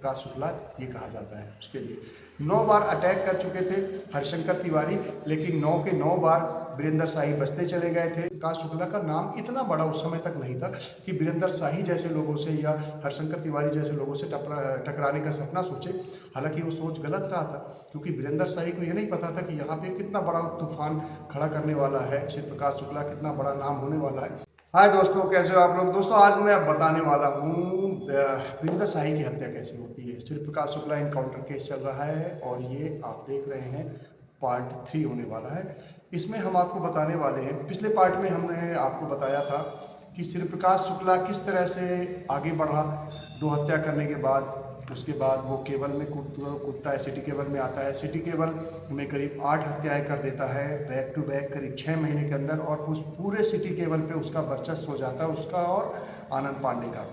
प्रकाश शुक्ला ये कहा जाता है उसके लिए। 9 बार अटैक कर चुके थे हरिशंकर तिवारी, लेकिन 9 के 9 बार वीरेंद्र शाही बचते चले गए थे। प्रकाश शुक्ला का नाम इतना बड़ा उस समय तक नहीं था कि वीरेंद्र शाही जैसे लोगों से या हरिशंकर तिवारी जैसे लोगों से टकराने का सपना सोचे। हालांकि वो सोच गलत रहा था, क्योंकि वीरेंद्र शाही को ये नहीं पता था कि यहाँ पे कितना बड़ा तूफान खड़ा करने वाला है श्री प्रकाश शुक्ला, कितना बड़ा नाम होने वाला है। हाय दोस्तों, कैसे हो आप लोग। दोस्तों आज मैं अब बताने वाला हूँ वीरेंद्र शाही की हत्या कैसे होती है। श्री प्रकाश शुक्ला इनकाउंटर केस चल रहा है और ये आप देख रहे हैं पार्ट 3 होने वाला है। इसमें हम आपको बताने वाले हैं, पिछले पार्ट में हमने आपको बताया था कि श्री प्रकाश शुक्ला किस तरह से आगे बढ़ा 2 हत्या करने के बाद। उसके बाद वो केबल में कूदता है, सिटी केबल में आता है, सिटी केबल में करीब 8 हत्याएं कर देता है बैक टू बैक करीब 6 महीने के अंदर, और उस पूरे सिटी केबल पे उसका वर्चस्व हो जाता है, उसका और आनंद पांडे का।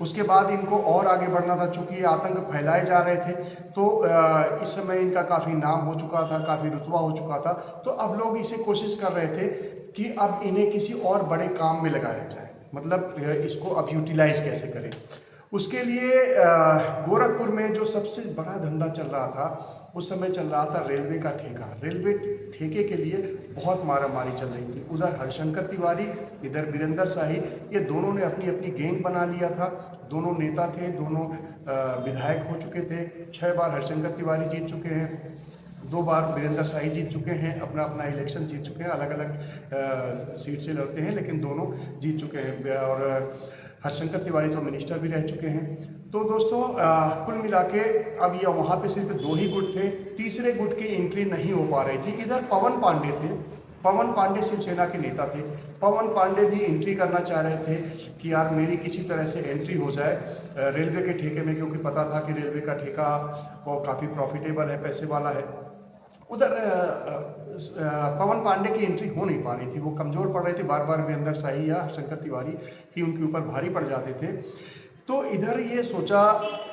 उसके बाद इनको और आगे बढ़ना था, चूंकि ये आतंक फैलाए जा रहे थे, तो इस समय इनका काफ़ी नाम हो चुका था, काफ़ी रुतबा हो चुका था। तो अब लोग इसे कोशिश कर रहे थे कि अब इन्हें किसी और बड़े काम में लगाया जाए, मतलब इसको अब यूटिलाइज कैसे करें। उसके लिए गोरखपुर में जो सबसे बड़ा धंधा चल रहा था उस समय चल रहा था रेलवे का ठेका। रेलवे ठेके के लिए बहुत मारामारी चल रही थी। उधर हरिशंकर तिवारी, इधर वीरेंद्र शाही, ये दोनों ने अपनी अपनी गैंग बना लिया था। दोनों नेता थे, दोनों विधायक हो चुके थे। 6 बार हरिशंकर तिवारी जीत चुके हैं, 2 बार वीरेंद्र शाही जीत चुके हैं, अपना अपना इलेक्शन जीत चुके हैं, अलग अलग सीट से लड़ते हैं लेकिन दोनों जीत चुके हैं। और हरिशंकर तिवारी तो मिनिस्टर भी रह चुके हैं। तो दोस्तों कुल मिला के अब ये वहाँ पे सिर्फ 2 ही गुट थे, तीसरे गुट की एंट्री नहीं हो पा रही थी। इधर पवन पांडे थे, पवन पांडे शिवसेना के नेता थे। पवन पांडे भी एंट्री करना चाह रहे थे कि यार मेरी किसी तरह से एंट्री हो जाए रेलवे के ठेके में, क्योंकि पता था कि रेलवे का ठेका वो काफ़ी प्रॉफिटेबल है, पैसे वाला है। उधर पवन पांडे की एंट्री हो नहीं पा रही थी, वो कमज़ोर पड़ रहे थे। बार बार वीरेंद्र शाही या हरिशंकर तिवारी ही उनके ऊपर भारी पड़ जाते थे। तो इधर ये सोचा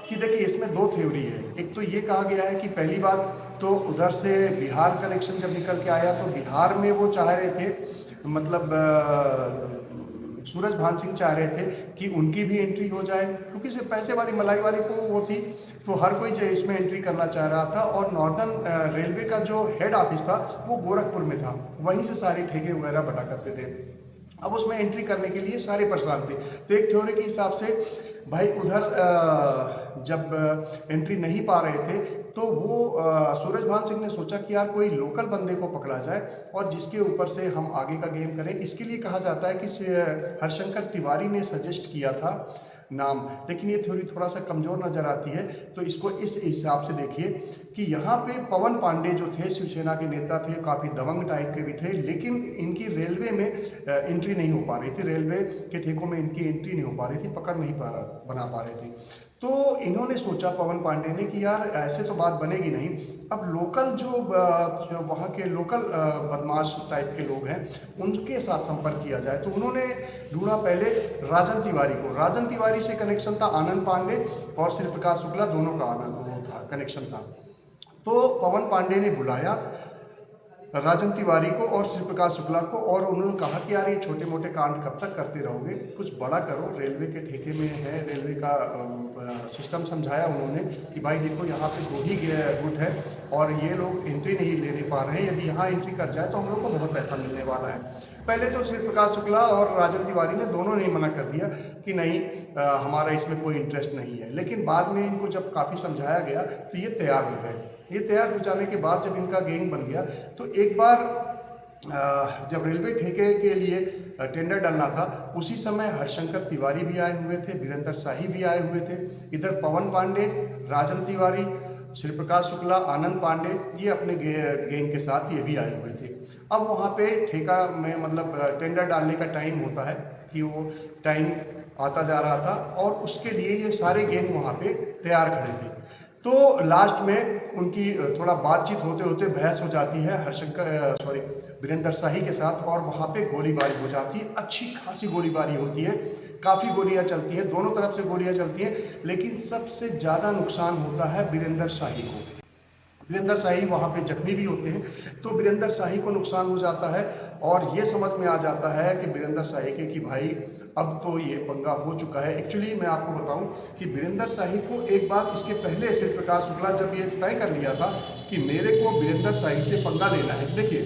कि देखिए इसमें 2 थ्योरी है। एक तो ये कहा गया है कि पहली बात तो उधर से बिहार कनेक्शन जब निकल के आया तो बिहार में वो चाह रहे थे, मतलब सूरज भान सिंह चाह रहे थे कि उनकी भी एंट्री हो जाए, क्योंकि सिर्फ पैसे वाली मलाई वाली को वो थी, तो हर कोई जो इसमें एंट्री करना चाह रहा था। और नॉर्दर्न रेलवे का जो हेड ऑफिस था वो गोरखपुर में था, वहीं से सारे ठेके वगैरह बटा करते थे। अब उसमें एंट्री करने के लिए सारे परेशान थे। तो एक थ्योरी के हिसाब से भाई उधर जब एंट्री नहीं पा रहे थे तो वो सूरज भान सिंह ने सोचा कि यार कोई लोकल बंदे को पकड़ा जाए और जिसके ऊपर से हम आगे का गेम करें। इसके लिए कहा जाता है कि हरिशंकर तिवारी ने सजेस्ट किया था नाम, लेकिन ये थ्योरी थोड़ा सा कमज़ोर नज़र आती है। तो इसको इस हिसाब से देखिए कि यहाँ पे पवन पांडे जो थे शिवसेना के नेता थे, काफ़ी दबंग टाइप के भी थे, लेकिन इनकी रेलवे में एंट्री नहीं हो पा रही थी, रेलवे के ठेकों में इनकी एंट्री नहीं हो पा रही थी, पकड़ नहीं बना पा रहे थे। तो इन्होंने सोचा पवन पांडे ने कि यार ऐसे तो बात बनेगी नहीं, अब लोकल जो वहाँ के लोकल बदमाश टाइप के लोग हैं उनके साथ संपर्क किया जाए। तो उन्होंने ढूंढा पहले राजन तिवारी को। राजन तिवारी से कनेक्शन था आनंद पांडे और श्री प्रकाश शुक्ला, दोनों का वो था कनेक्शन था। तो पवन पांडे ने बुलाया राजन तिवारी को और श्री प्रकाश शुक्ला को, और उन्होंने कहा कि यार ये छोटे मोटे कांड कब तक करते रहोगे, कुछ बड़ा करो, रेलवे के ठेके में है, रेलवे का सिस्टम समझाया उन्होंने कि भाई देखो यहाँ पे 2 ही गुट है और ये लोग एंट्री नहीं लेने पा रहे हैं, यदि यहाँ एंट्री कर जाए तो हम लोग को बहुत पैसा मिलने वाला है। पहले तो श्री प्रकाश शुक्ला और राजन तिवारी ने दोनों ने मना कर दिया कि नहीं हमारा इसमें कोई इंटरेस्ट नहीं है, लेकिन बाद में इनको जब काफ़ी समझाया गया तो ये तैयार हो गए। ये तैयार हो जाने के बाद जब इनका गैंग बन गया तो एक बार जब रेलवे ठेके के लिए टेंडर डालना था उसी समय हरिशंकर तिवारी भी आए हुए थे, वीरेंद्र शाही भी आए हुए थे। इधर पवन पांडे, राजन तिवारी, श्री प्रकाश शुक्ला, आनंद पांडे ये अपने गैंग के साथ ये भी आए हुए थे। अब वहाँ पे ठेका में मतलब टेंडर डालने का टाइम होता है कि वो टाइम आता जा रहा था और उसके लिए ये सारे गैंग वहाँ पे तैयार खड़े थे। तो लास्ट में उनकी थोड़ा बातचीत होते होते बहस हो जाती है वीरेंद्र शाही के साथ, और वहाँ पे गोलीबारी हो जाती है। अच्छी खासी गोलीबारी होती है, काफ़ी गोलियां चलती है, दोनों तरफ से गोलियां चलती हैं, लेकिन सबसे ज़्यादा नुकसान होता है वीरेंद्र शाही को। वीरेंद्र शाही वहाँ पे जख्मी भी होते हैं। तो वीरेंद्र शाही को नुकसान हो जाता है और ये समझ में आ जाता है कि वीरेंद्र शाही के कि भाई अब तो ये पंगा हो चुका है। एक्चुअली मैं आपको बताऊं कि वीरेंद्र शाही को एक बार इसके पहले शिव प्रकाश शुक्ला जब ये तय कर लिया था कि मेरे को वीरेंद्र शाही से पंगा लेना है। देखिए,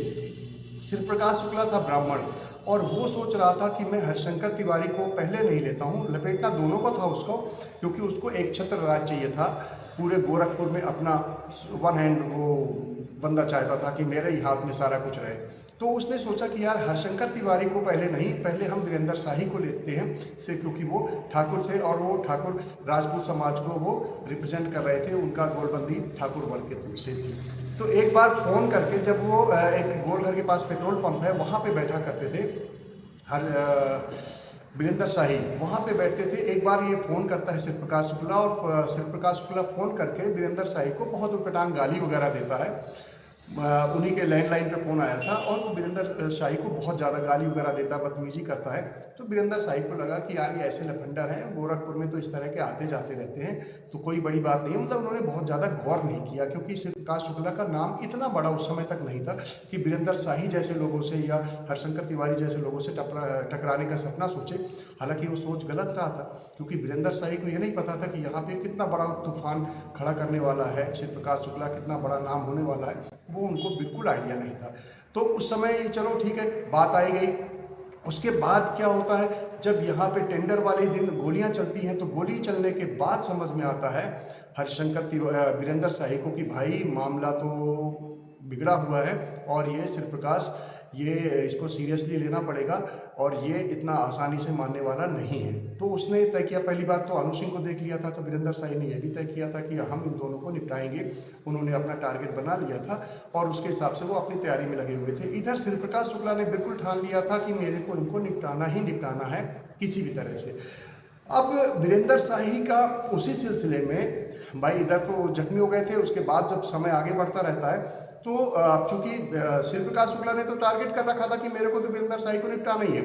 शिव प्रकाश शुक्ला था ब्राह्मण और वो सोच रहा था कि मैं हरिशंकर तिवारी को पहले नहीं लेता हूँ, लपेटना दोनों को था उसको, क्योंकि उसको एक छत्र राज चाहिए था पूरे गोरखपुर में, अपना वन हैंड वो बंदा चाहता था कि मेरे ही हाथ में सारा कुछ रहे। तो उसने सोचा कि यार हरिशंकर तिवारी को पहले नहीं, पहले हम वीरेंद्र शाही को लेते हैं से, क्योंकि वो ठाकुर थे और वो ठाकुर राजपूत समाज को वो रिप्रेजेंट कर रहे थे, उनका गोलबंदी ठाकुर वर्ग के से थी। तो एक बार फ़ोन करके, जब वो एक गोलघर के पास पेट्रोल पंप है वहाँ पे बैठा करते थे वीरेंद्र शाही, वहाँ पे बैठते थे। एक बार ये फ़ोन करता है शिव प्रकाश शुक्ला और शिव प्रकाश शुक्ला फ़ोन करके वीरेंद्र शाही को बहुत उटपटांग गाली वगैरह देता है। उन्हीं के लैंडलाइन पे फ़ोन आया था और वो वीरेंद्र शाही को बहुत ज़्यादा गाली वगैरह देता है, बदतमीजी करता है। तो वीरेंद्र शाही को लगा कि यार ये ऐसे लफंडर हैं, गोरखपुर में तो इस तरह के आते जाते रहते हैं, तो कोई बड़ी बात नहीं है। मतलब उन्होंने बहुत ज़्यादा गौर नहीं किया, क्योंकि शिव प्रकाश शुक्ला का नाम इतना बड़ा उस समय तक नहीं था कि वीरेंद्र शाही जैसे लोगों से या हरिशंकर तिवारी जैसे लोगों से टकराने का सपना सोचे। हालांकि वो सोच गलत रहा था, क्योंकि वीरेंद्र शाही को ये नहीं पता था कि यहाँ पे कितना बड़ा तूफान खड़ा करने वाला है शिव प्रकाश शुक्ला, कितना बड़ा नाम होने वाला है, वो उनको बिल्कुल आइडिया नहीं था। तो उस समय चलो ठीक है, बात आई गई। उसके बाद क्या होता है, जब यहाँ पे टेंडर वाले दिन गोलियां चलती हैं, तो गोली चलने के बाद समझ में आता है वीरेंद्र शाही को कि भाई मामला तो बिगड़ा हुआ है और ये शिव प्रकाश ये इसको सीरियसली लेना पड़ेगा और ये इतना आसानी से मानने वाला नहीं है। तो उसने तय किया, पहली बात तो अनु सिंह को देख लिया था, तो वीरेंद्र शाही ने यह भी तय किया था कि हम इन दोनों को निपटाएंगे। उन्होंने अपना टारगेट बना लिया था और उसके हिसाब से वो अपनी तैयारी में लगे हुए थे। इधर शिव प्रकाश शुक्ला ने बिल्कुल ठान लिया था कि मेरे को इनको निपटाना ही निपटाना है किसी भी तरह से। अब वीरेंद्र शाही का उसी सिलसिले में भाई इधर तो जख्मी हो गए थे। उसके बाद जब समय आगे बढ़ता रहता है तो चूंकि शिव प्रकाश शुक्ला ने तो टारगेट कर रखा था कि मेरे को तो वीरेंद्र शाही को निपटाना ही है।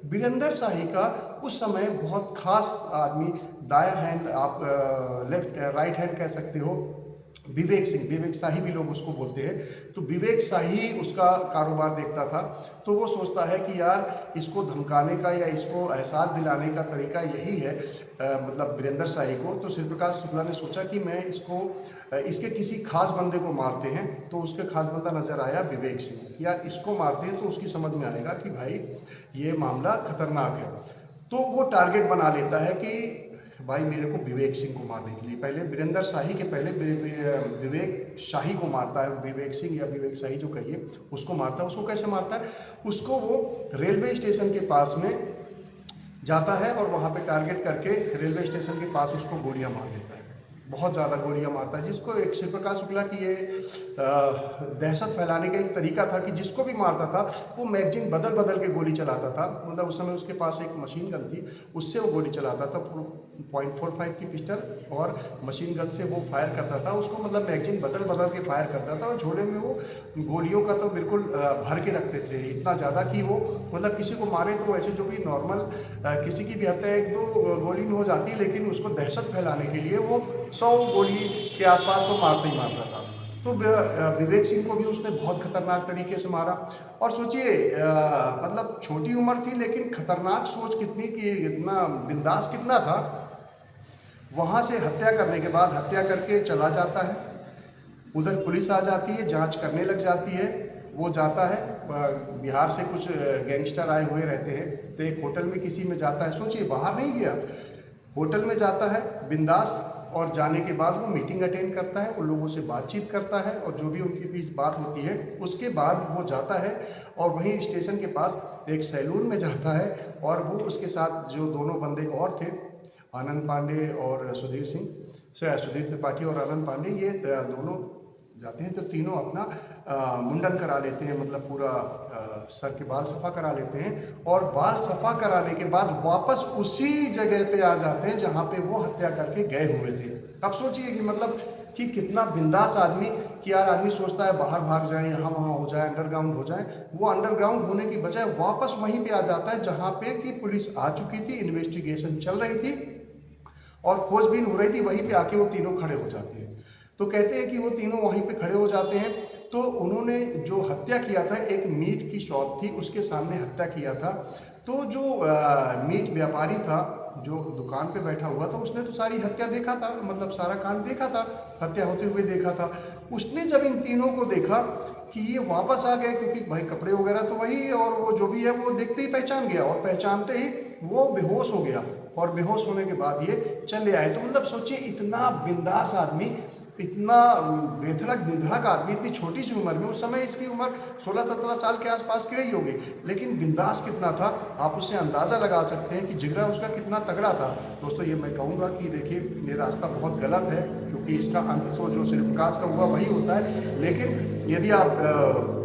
वीरेंद्र शाही का उस समय बहुत खास आदमी, दायां हैंड आप लेफ्ट राइट हैंड कह सकते हो, विवेक सिंह, विवेक शाही भी लोग उसको बोलते हैं। तो विवेक शाही उसका कारोबार देखता था। तो वो सोचता है कि यार इसको धमकाने का या इसको एहसास दिलाने का तरीका यही है, मतलब वीरेंद्र शाही को। तो शिव प्रकाश शुक्ला ने सोचा कि मैं इसको इसके किसी खास बंदे को मारते हैं। तो उसके खास बंदा नजर आया विवेक सिंह। यार इसको मारते हैं तो उसकी समझ में आएगा कि भाई ये मामला खतरनाक है। तो वो टारगेट बना लेता है कि भाई मेरे को विवेक सिंह को मारने के लिए, पहले वीरेंद्र शाही के पहले विवेक शाही को मारता है। विवेक सिंह या विवेक शाही जो कहिए, उसको मारता है। उसको कैसे मारता है, उसको वो रेलवे स्टेशन के पास में जाता है और वहाँ पे टारगेट करके रेलवे स्टेशन के पास उसको गोलियां मार देता है। बहुत ज़्यादा गोलियां मारता है, जिसको एक शिव प्रकाश शुक्ला की ये दहशत फैलाने का एक तरीका था कि जिसको भी मारता था वो मैगजीन बदल बदल के गोली चलाता था। मतलब उस समय उसके पास एक मशीन गन थी, उससे वो गोली चलाता था। .45 की पिस्टल और मशीन गन से वो फायर करता था उसको, मतलब मैगजीन बदल बदल के फायर करता था। और झोले में वो गोलियों का तो बिल्कुल भर के रखते थे, इतना ज़्यादा कि वो मतलब किसी को मारे तो ऐसे जो भी नॉर्मल किसी की भी हत्या 1-2 गोली में हो जाती, लेकिन उसको दहशत फैलाने के लिए वो 100 गोली के आसपास तो मारता ही मारता था। तो विवेक सिंह को भी उसने बहुत खतरनाक तरीके से मारा। और सोचिए मतलब छोटी उम्र थी लेकिन खतरनाक सोच कितनी, कि इतना बिंदास कितना था। वहाँ से हत्या करने के बाद हत्या करके चला जाता है। उधर पुलिस आ जाती है, जांच करने लग जाती है। वो जाता है, बिहार से कुछ गैंगस्टर आए हुए रहते हैं, तो एक होटल में किसी में जाता है। सोचिए बाहर नहीं गया, होटल में जाता है बिंदास। और जाने के बाद वो मीटिंग अटेंड करता है, उन लोगों से बातचीत करता है और जो भी उनके बीच बात होती है उसके बाद वो जाता है और वहीं स्टेशन के पास एक सैलून में जाता है। और वो उसके साथ जो दोनों बंदे और थे, आनंद पांडे और सुधीर त्रिपाठी और आनंद पांडे, ये दोनों जाते हैं। तो तीनों अपना मुंडन करा लेते हैं, मतलब पूरा सर के बाल सफ़ा करा लेते हैं। और बाल सफ़ा कराने के बाद वापस उसी जगह पे आ जाते हैं जहाँ पे वो हत्या करके गए हुए थे। अब सोचिए कि मतलब कि कितना बिंदास आदमी, कि यार आदमी सोचता है बाहर भाग जाए, यहाँ वहाँ हो जाए, अंडरग्राउंड हो जाए। वो अंडरग्राउंड होने की बजाय वापस वहीं पे आ जाता है जहाँ पे कि पुलिस आ चुकी थी, इन्वेस्टिगेशन चल रही थी और खोजबीन हो रही थी। वहीं पे आके वो तीनों खड़े हो जाते हैं। तो कहते हैं कि वो तीनों वहीं पे खड़े हो जाते हैं। तो उन्होंने जो हत्या किया था, एक मीट की शॉप थी उसके सामने हत्या किया था। तो जो मीट व्यापारी था जो दुकान पे बैठा हुआ था, उसने तो सारी हत्या देखा था, मतलब सारा कांड देखा था, हत्या होते हुए देखा था। उसने जब इन तीनों को देखा कि ये वापस आ गए, क्योंकि भाई कपड़े वगैरह तो वही और वो जो भी है वो देखते ही पहचान गया, और पहचानते ही वो बेहोश हो गया, और बेहोश होने के बाद ये चले आए। तो मतलब सोचिए, इतना बिंदास आदमी, इतना बेधड़क बिंधड़क आदमी, इतनी छोटी सी उम्र में, उस समय इसकी उम्र 16-17 साल के आसपास की रही होगी, लेकिन बिंदास कितना था आप उससे अंदाज़ा लगा सकते हैं कि जिगरा उसका कितना तगड़ा था। दोस्तों ये मैं कहूँगा कि देखिए, ये रास्ता बहुत गलत है, क्योंकि इसका अंत तो जो सूर्यप्रकाश का हुआ वही होता है। लेकिन यदि आप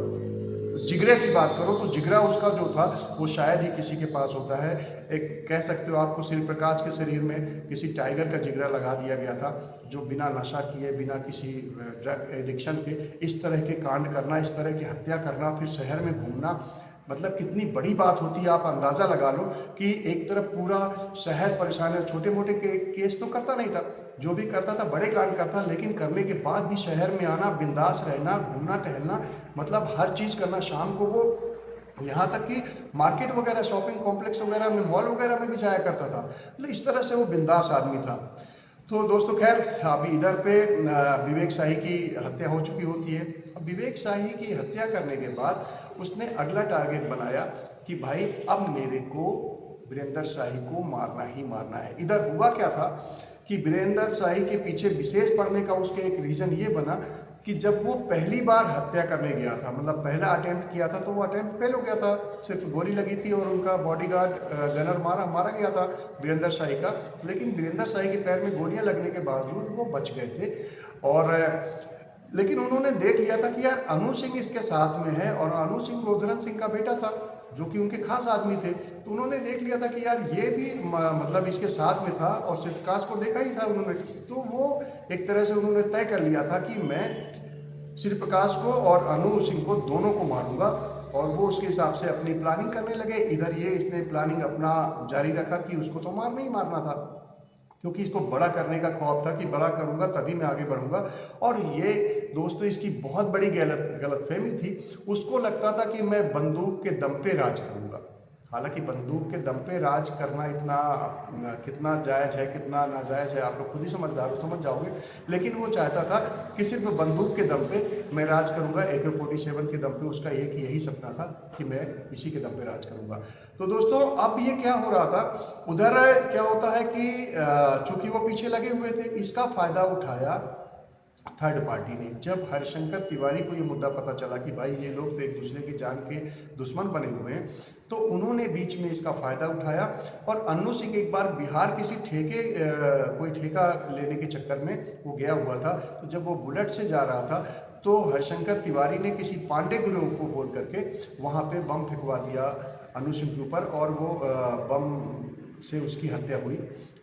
जिगरे की बात करो तो जिगरा उसका जो था वो शायद ही किसी के पास होता है। एक कह सकते हो आपको, सूर्यप्रकाश के शरीर में किसी टाइगर का जिगरा लगा दिया गया था, जो बिना नशा किए, बिना किसी ड्रग एडिक्शन के इस तरह के कांड करना, इस तरह की हत्या करना, फिर शहर में घूमना, मतलब कितनी बड़ी बात होती है। आप अंदाज़ा लगा लो कि एक तरफ पूरा शहर परेशान है, छोटे मोटे केस तो करता नहीं था, जो भी करता था बड़े कांड करता, लेकिन करने के बाद भी शहर में आना, बिंदास रहना, घूमना टहलना, मतलब हर चीज़ करना। शाम को वो यहाँ तक कि मार्केट वगैरह, शॉपिंग कॉम्प्लेक्स वगैरह में, मॉल वगैरह में भी जाया करता था। मतलब इस तरह से वो बिंदास आदमी था। तो दोस्तों खैर, अभी इधर पे विवेक शाही की हत्या हो चुकी होती है। अब विवेक शाही की हत्या करने के बाद उसने अगला टारगेट बनाया कि भाई अब मेरे को वीरेंद्र शाही को मारना ही मारना है। इधर हुआ क्या था कि वीरेंद्र शाही के पीछे विशेष पड़ने का उसके एक रीज़न ये बना कि जब वो पहली बार हत्या करने गया था, मतलब पहला अटेम्प्ट किया था, तो वो अटेम्प्ट फेल हो गया था, सिर्फ गोली लगी थी और उनका बॉडीगार्ड गनर मारा गया था वीरेंद्र शाही का। लेकिन वीरेंद्र शाही के पैर में गोलियां लगने के बावजूद वो बच गए थे। और लेकिन उन्होंने देख लिया था कि यार अनु सिंह इसके साथ में है, और अनु सिंह गोधरन सिंह का बेटा था, जो कि उनके खास आदमी थे। तो उन्होंने देख लिया था कि यार ये भी मतलब इसके साथ में था, और सूर्यप्रकाश को देखा ही था उन्होंने। तो वो एक तरह से उन्होंने तय कर लिया था कि मैं सूर्यप्रकाश को और अनु सिंह को दोनों को मारूंगा, और वो उसके हिसाब से अपनी प्लानिंग करने लगे। इधर ये इसने प्लानिंग अपना जारी रखा कि उसको तो मारना ही मारना था, क्योंकि इसको बड़ा करने का ख्वाब था कि बड़ा करूंगा तभी मैं आगे बढ़ूंगा। और ये दोस्तों इसकी बहुत बड़ी गलतफहमी थी। उसको लगता था कि मैं बंदूक के दम पे राज करूंगा। हालांकि बंदूक के दम पे राज करना इतना कितना जायज़ है, कितना नाजायज़ है, आप लोग खुद ही समझदार हो, समझ जाओगे। लेकिन वो चाहता था कि सिर्फ बंदूक के दम पे मैं राज करूंगा, AK-47 के दम पे। उसका एक यही सपना था कि मैं इसी के दम पे राज करूंगा। तो दोस्तों अब ये क्या हो रहा था, उधर क्या होता है कि चूंकि वो पीछे लगे हुए थे, इसका फ़ायदा उठाया थर्ड पार्टी ने। जब हरिशंकर तिवारी को ये मुद्दा पता चला कि भाई ये लोग तो एक दूसरे की जान के दुश्मन बने हुए हैं, तो उन्होंने बीच में इसका फ़ायदा उठाया। और अन्नू सिंह एक बार बिहार किसी कोई ठेका लेने के चक्कर में वो गया हुआ था। तो जब वो बुलेट से जा रहा था, तो हरिशंकर तिवारी ने किसी पांडे गुरु को बोल करके वहाँ पे बम फेंकवा दिया अन्नू सिंह के ऊपर, और वो बम से उसकी हत्या हुई।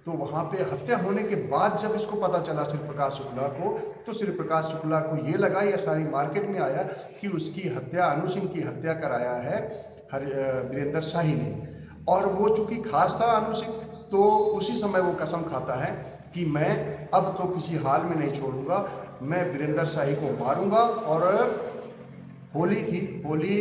तो वहाँ पे हत्या होने के बाद जब इसको पता चला सूर्यप्रकाश शुक्ला को, तो सूर्यप्रकाश शुक्ला को ये लगा, या सारी मार्केट में आया कि उसकी हत्या, अनु सिंह की हत्या कराया है वीरेंद्र शाही ने। और वो चूँकि खास था अनु सिंह, तो उसी समय वो कसम खाता है कि मैं अब तो किसी हाल में नहीं छोड़ूंगा, मैं वीरेंद्र शाही को मारूंगा। और होली थी, होली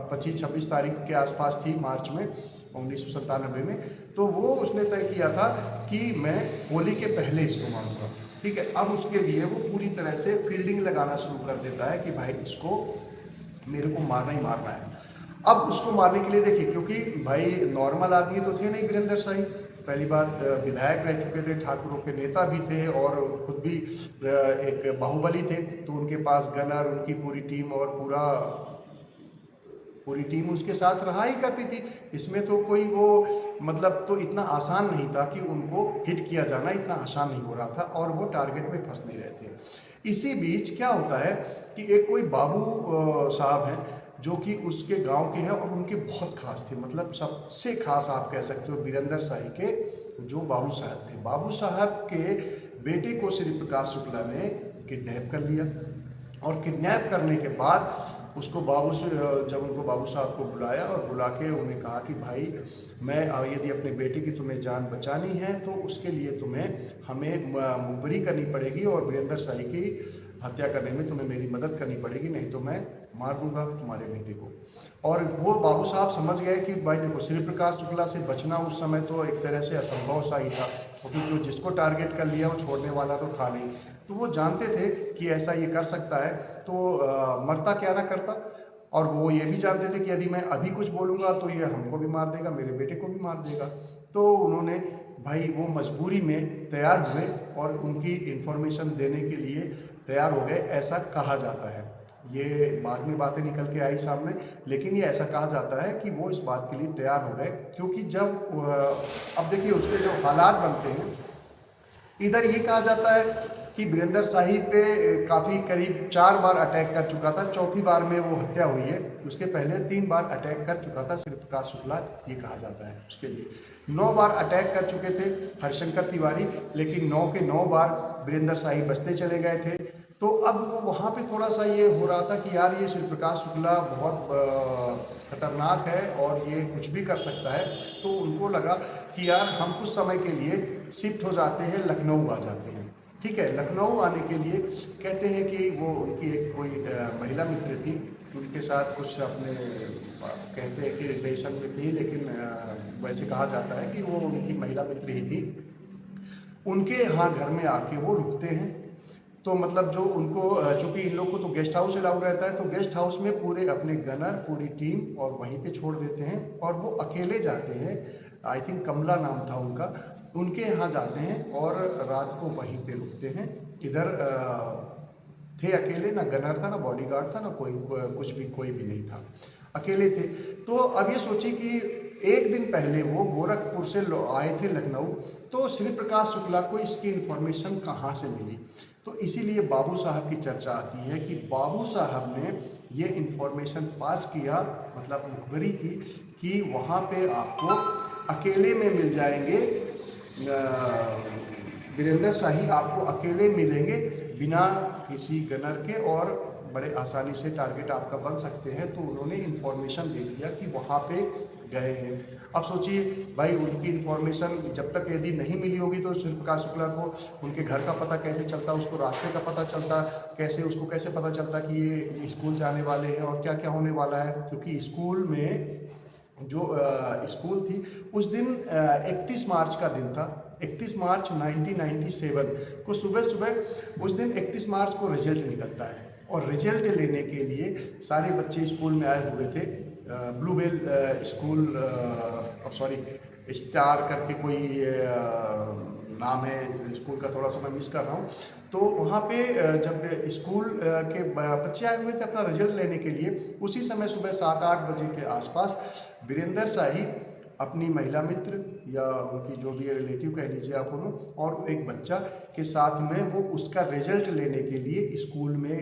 25-26 तारीख के आसपास थी, मार्च में 1997 में। तो वो उसने तय किया था कि मैं होली के पहले इसको मारूंगा। ठीक है, अब उसके लिए वो पूरी तरह से फील्डिंग लगाना शुरू कर देता है कि भाई इसको मेरे को मारना ही मारना है। अब उसको मारने के लिए देखिए, क्योंकि भाई नॉर्मल आदमी तो थे नहीं वीरेंद्र शाही, पहली बात विधायक रह चुके थे, ठाकुरों के नेता भी थे, और खुद भी एक बाहुबली थे। तो उनके पास गनर, उनकी पूरी टीम और पूरी टीम उसके साथ रहा ही करती थी। इसमें तो कोई वो मतलब तो इतना आसान नहीं था कि उनको हिट किया जाना इतना आसान नहीं हो रहा था, और वो टारगेट में फंस नहीं रहे थे। इसी बीच क्या होता है कि एक कोई बाबू साहब हैं, जो कि उसके गांव के हैं और उनके बहुत खास थे, मतलब सबसे खास आप कह सकते हो वीरेंद्र शाही के जो बाबू साहब थे। बाबू साहब के बेटे को सूर्यप्रकाश शुक्ला ने किडनैप कर लिया, और किडनैप करने के बाद उसको बाबू से जब उनको बाबू साहब को बुलाया और बुला के उन्हें कहा कि भाई मैं यदि अपने बेटे की तुम्हें जान बचानी है तो उसके लिए हमें मुखबरी करनी पड़ेगी और वीरेंद्र शाही की हत्या करने में तुम्हें मेरी मदद करनी पड़ेगी, नहीं तो मैं मार दूंगा तुम्हारे बेटे को। और वो बाबू साहब समझ गए कि भाई देखो, श्री प्रकाश शुक्ला से बचना उस समय तो एक तरह से असंभव सा ही था, क्योंकि जिसको टारगेट कर लिया वो छोड़ने वाला तो था नहीं। तो वो जानते थे कि ऐसा ये कर सकता है, तो मरता क्या ना करता। और वो ये भी जानते थे कि यदि मैं अभी कुछ बोलूँगा तो ये हमको भी मार देगा, मेरे बेटे को भी मार देगा। तो उन्होंने भाई वो मजबूरी में तैयार हुए और उनकी इन्फॉर्मेशन देने के लिए तैयार हो गए, ऐसा कहा जाता है। ये बाद में बातें निकल के आई सामने, लेकिन ये ऐसा कहा जाता है कि वो इस बात के लिए तैयार हो गए, क्योंकि जब अब देखिए उसके जो हालात बनते हैं, इधर ये कहा जाता है कि वीरेंद्र शाही पे काफ़ी करीब 4 बार अटैक कर चुका था, चौथी बार में वो हत्या हुई है। उसके पहले 3 बार अटैक कर चुका था श्री प्रकाश शुक्ला, ये कहा जाता है। उसके लिए 9 बार अटैक कर चुके थे हरिशंकर तिवारी, लेकिन 9 के 9 बार वीरेंद्र शाही बचते चले गए थे। तो अब वो वहाँ पे थोड़ा सा ये हो रहा था कि यार ये श्री प्रकाश शुक्ला बहुत खतरनाक है और ये कुछ भी कर सकता है। तो उनको लगा कि यार हम कुछ समय के लिए शिफ्ट हो जाते हैं, लखनऊ आ जाते हैं। ठीक है, लखनऊ आने के लिए कहते हैं कि वो उनकी एक कोई महिला मित्र थी, उनके साथ कुछ अपने कहते हैं कि रिलेशन में थी, लेकिन वैसे कहा जाता है कि वो उनकी महिला मित्र ही थी। उनके यहाँ घर में आके वो रुकते हैं। तो मतलब जो उनको, चूँकि इन लोग को तो गेस्ट हाउस अलाउ रहता है, तो गेस्ट हाउस में पूरे अपने गनर, पूरी टीम और वहीं पे छोड़ देते हैं और वो अकेले जाते हैं। आई थिंक कमला नाम था उनका, उनके यहाँ जाते हैं और रात को वहीं पे रुकते हैं। इधर थे अकेले, ना गनर था, ना बॉडीगार्ड था, ना कोई कुछ भी, कोई भी नहीं था, अकेले थे। तो अब ये सोचिए कि एक दिन पहले वो गोरखपुर से आए थे लखनऊ, तो श्री प्रकाश शुक्ला को इसकी इन्फॉर्मेशन कहाँ से मिली। तो इसीलिए बाबू साहब की चर्चा आती है कि बाबू साहब ने ये इन्फॉर्मेशन पास किया, मतलब मुखबरी की, कि वहाँ पे आपको अकेले में मिल जाएंगे वीरेंद्र शाही, आपको अकेले मिलेंगे बिना किसी गनर के और बड़े आसानी से टारगेट आपका बन सकते हैं। तो उन्होंने इन्फॉर्मेशन दे दिया कि वहाँ पे गए हैं। अब सोचिए भाई, उनकी इन्फॉर्मेशन जब तक यदि नहीं मिली होगी तो श्री प्रकाश शुक्ला को उनके घर का पता कैसे चलता, उसको रास्ते का पता चलता, उसको कैसे पता चलता कि ये स्कूल जाने वाले हैं और क्या क्या होने वाला है। क्योंकि स्कूल में जो स्कूल थी उस दिन 31 मार्च का दिन था, 31 मार्च 1997 को सुबह सुबह उस दिन 31 मार्च को रिजल्ट निकलता है। और रिजल्ट लेने के लिए सारे बच्चे स्कूल में आए हुए थे। ब्लूबेल स्कूल, सॉरी स्टार करके कोई नाम है स्कूल का, थोड़ा सा मैं मिस कर रहा हूँ। तो वहाँ पे जब स्कूल के बच्चे आए हुए थे अपना रिजल्ट लेने के लिए, उसी समय सुबह 7-8 बजे के आसपास वीरेंद्र शाही अपनी महिला मित्र या उनकी जो भी रिलेटिव कह लीजिए आप उन्होंने, और एक बच्चा के साथ में वो उसका रिजल्ट लेने के लिए स्कूल में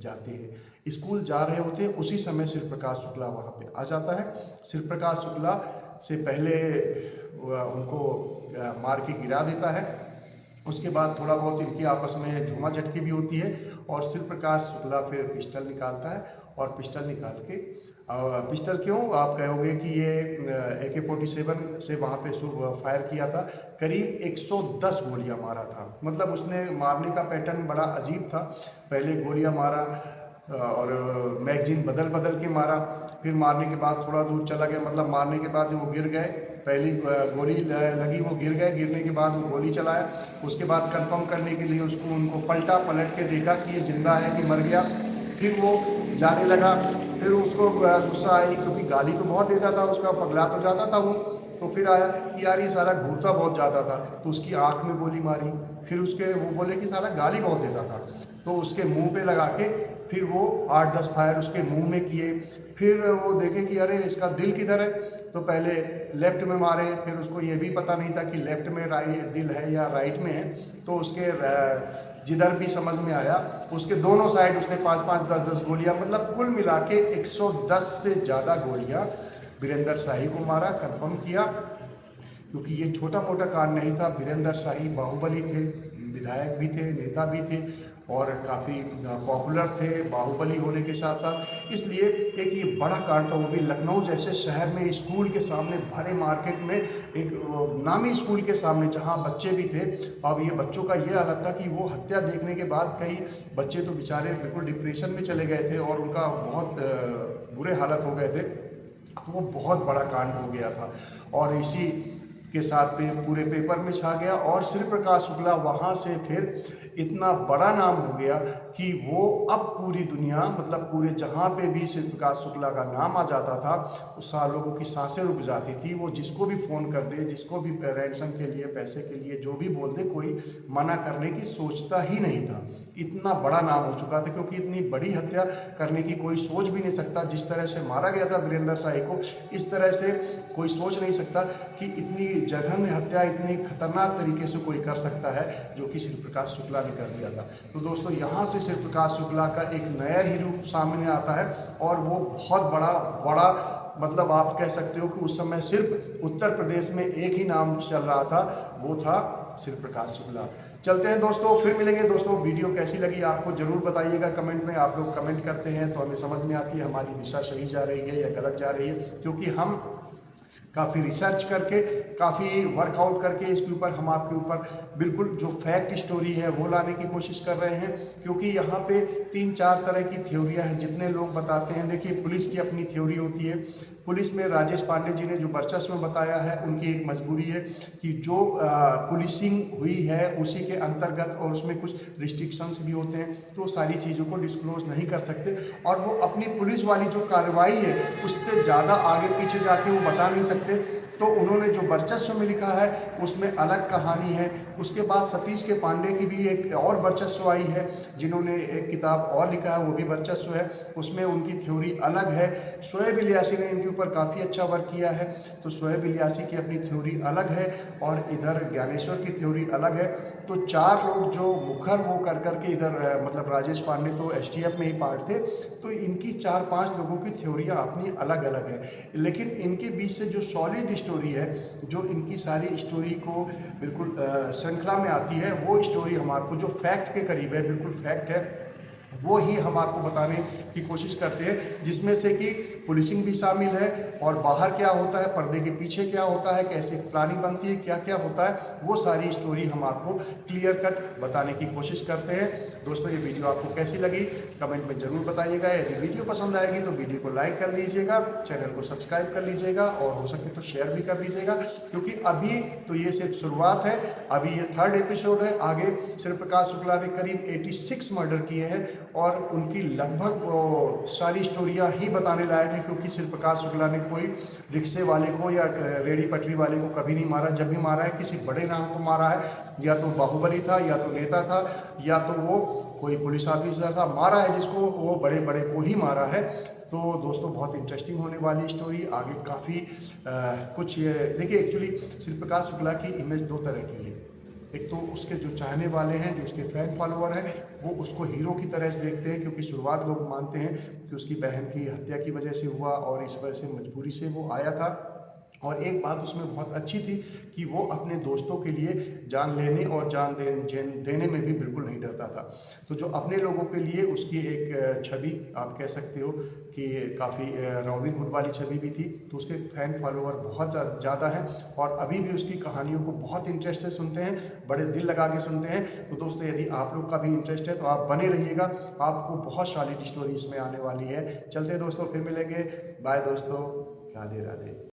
जाते हैं। स्कूल जा रहे होते हैं, उसी समय श्री प्रकाश शुक्ला वहाँ पे आ जाता है। श्री प्रकाश शुक्ला से पहले उनको मार के गिरा देता है। उसके बाद थोड़ा बहुत इनकी आपस में झूमा झटकी भी होती है और श्री प्रकाश शुक्ला फिर पिस्टल निकालता है। और पिस्टल निकाल के, पिस्टल क्यों आप कहोगे कि ये AK-47 से वहाँ पे फायर किया था। करीब 110 गोलियाँ मारा था। मतलब उसने मारने का पैटर्न बड़ा अजीब था। पहले गोलियाँ मारा और मैगजीन बदल बदल के मारा, फिर मारने के बाद थोड़ा दूर चला गया, मतलब मारने के बाद वो गिर गए, पहली गोली लगी वो गिर गए, गिरने के बाद वो गोली चलाया। उसके बाद कंफर्म करने के लिए उनको पलट के देखा कि ये जिंदा है कि मर गया। फिर वो जाने लगा। फिर उसको गुस्सा आई, क्योंकि गाली तो बहुत देता था, उसका पगला तो जाता था वो। तो फिर आया कि यार ये सारा घूरता बहुत ज़्यादा था, तो उसकी आँख में गोली मारी। फिर वो बोले कि सारा गाली बहुत देता था, तो उसके मुंह पे लगा के फिर वो 8-10 फायर उसके मुंह में किए। फिर वो देखे कि अरे इसका दिल किधर है, तो पहले लेफ्ट में मारे। फिर उसको ये भी पता नहीं था कि लेफ्ट में दिल है या राइट में है। तो उसके जिधर भी समझ में आया उसके दोनों साइड उसने 5-5, 10-10 गोलियां, मतलब कुल मिला के 110 से ज़्यादा गोलियां वीरेंद्र शाही को मारा। कंफर्म किया, क्योंकि ये छोटा मोटा कांड नहीं था। वीरेंद्र शाही बाहुबली थे, विधायक भी थे, नेता भी थे, और काफ़ी पॉपुलर थे बाहुबली होने के साथ साथ। इसलिए एक ये बड़ा कांड था, वो भी लखनऊ जैसे शहर में, स्कूल के सामने, भरे मार्केट में, एक नामी स्कूल के सामने जहाँ बच्चे भी थे। अब ये बच्चों का ये हालत था कि वो हत्या देखने के बाद कई बच्चे तो बेचारे बिल्कुल डिप्रेशन में चले गए थे और उनका बहुत बुरे हालत हो गए थे। तो वो बहुत बड़ा कांड हो गया था और इसी के साथ पे पूरे पेपर में छा गया। और श्री प्रकाश शुक्ला वहाँ से फिर इतना बड़ा नाम हो गया कि वो अब पूरी दुनिया, मतलब पूरे जहाँ पे भी श्री प्रकाश शुक्ला का नाम आ जाता था, उस लोगों की सांसें रुक जाती थी। वो जिसको भी फ़ोन कर दे, जिसको भी रैंसम के लिए, पैसे के लिए जो भी बोल दे, कोई मना करने की सोचता ही नहीं था। इतना बड़ा नाम हो चुका था, क्योंकि इतनी बड़ी हत्या करने की कोई सोच भी नहीं सकता। जिस तरह से मारा गया था वीरेंद्र शाही को, इस तरह से कोई सोच नहीं सकता कि इतनी जघन्य हत्या इतनी खतरनाक तरीके से कोई कर सकता है, जो कि श्री प्रकाश शुक्ला ने कर दिया था। तो दोस्तों, यहाँ से श्री प्रकाश शुक्ला का एक नया ही रूप सामने आता है और वो बहुत बड़ा मतलब आप कह सकते हो कि उस समय सिर्फ उत्तर प्रदेश में एक ही नाम चल रहा था, वो था श्री प्रकाश शुक्ला। चलते हैं दोस्तों, फिर मिलेंगे दोस्तों। वीडियो कैसी लगी आपको जरूर बताइएगा कमेंट में। आप लोग कमेंट करते हैं तो हमें समझ में आती है हमारी दिशा सही जा रही है या गलत जा रही है, क्योंकि हम काफ़ी रिसर्च करके, काफ़ी वर्कआउट करके इसके ऊपर हम आपके ऊपर बिल्कुल जो फैक्ट स्टोरी है वो लाने की कोशिश कर रहे हैं। क्योंकि यहाँ पे 3-4 तरह की थ्योरियाँ हैं जितने लोग बताते हैं। देखिए, पुलिस की अपनी थ्योरी होती है। पुलिस में राजेश पांडे जी ने जो वर्चस्व बताया है, उनकी एक मजबूरी है कि जो पुलिसिंग हुई है उसी के अंतर्गत, और उसमें कुछ रिस्ट्रिक्शंस भी होते हैं, तो सारी चीज़ों को डिस्क्लोज नहीं कर सकते। और वो अपनी पुलिस वाली जो कार्रवाई है उससे ज़्यादा आगे पीछे जाके वो बता नहीं सकते। तो उन्होंने जो वर्चस्व में लिखा है उसमें अलग कहानी है। उसके बाद सतीश के पांडे की भी एक और वर्चस्व आई है, जिन्होंने एक किताब और लिखा है, वो भी वर्चस्व है, उसमें उनकी थ्योरी अलग है। शोएब इलियासी ने इनके ऊपर काफ़ी अच्छा वर्क किया है, तो शोएब इलियासी की अपनी थ्योरी अलग है और इधर ज्ञानेश्वर की थ्योरी अलग है। तो 4 लोग जो मुखर वो कर करके इधर, मतलब राजेश पांडे तो एसटीएफ में ही पार्ट थे, तो इनकी 4-5 लोगों की थ्योरियाँ अपनी अलग अलग है। लेकिन इनके बीच से जो सॉलिड स्टोरी है, जो इनकी सारी स्टोरी को बिल्कुल श्रृंखला में आती है, वो स्टोरी हम आपको जो फैक्ट के करीब है, बिल्कुल फैक्ट है, वो ही हम आपको बताने की कोशिश करते हैं। जिसमें से कि पुलिसिंग भी शामिल है और बाहर क्या होता है, पर्दे के पीछे क्या होता है, कैसे प्लानिंग बनती है, क्या क्या होता है, वो सारी स्टोरी हम आपको क्लियर कट बताने की कोशिश करते हैं। दोस्तों, ये वीडियो आपको कैसी लगी कमेंट में ज़रूर बताइएगा। यदि वीडियो पसंद आएगी तो वीडियो को लाइक कर लीजिएगा, चैनल को सब्सक्राइब कर लीजिएगा और हो सके तो शेयर भी कर दीजिएगा, क्योंकि अभी तो ये सिर्फ शुरुआत है। अभी ये 3rd एपिसोड है। आगे श्री प्रकाश शुक्ला ने करीब 86 मर्डर किए हैं और उनकी लगभग सारी स्टोरियां ही बताने लायक है, क्योंकि श्री प्रकाश शुक्ला ने कोई रिक्शे वाले को या रेडी पटरी वाले को कभी नहीं मारा। जब भी मारा है किसी बड़े नाम को मारा है, या तो बाहुबली था, या तो नेता था, या तो वो कोई पुलिस ऑफिसर था। मारा है जिसको, वो बड़े बड़े को ही मारा है। तो दोस्तों, बहुत इंटरेस्टिंग होने वाली स्टोरी आगे काफ़ी कुछ। ये देखिए, एक्चुअली श्री प्रकाश शुक्ला की इमेज 2 तरह की है। एक तो उसके जो चाहने वाले हैं, जो उसके फैन फॉलोअर हैं, वो उसको हीरो की तरह से देखते हैं, क्योंकि शुरुआत लोग मानते हैं कि उसकी बहन की हत्या की वजह से हुआ और इस वजह से मजबूरी से वो आया था। और एक बात उसमें बहुत अच्छी थी कि वो अपने दोस्तों के लिए जान लेने और जान देने में भी बिल्कुल नहीं डरता था। तो जो अपने लोगों के लिए उसकी एक छवि आप कह सकते हो कि काफ़ी रॉबिन हुड वाली छवि भी थी। तो उसके फैन फॉलोअर बहुत ज़्यादा हैं और अभी भी उसकी कहानियों को बहुत इंटरेस्ट से सुनते हैं, बड़े दिल लगा के सुनते हैं। तो दोस्तों, यदि आप लोग का भी इंटरेस्ट है तो आप बने रहिएगा, आपको बहुत सॉलिड स्टोरी इसमें आने वाली है। चलते हैं दोस्तों, फिर मिलेंगे। बाय दोस्तों, राधे राधे।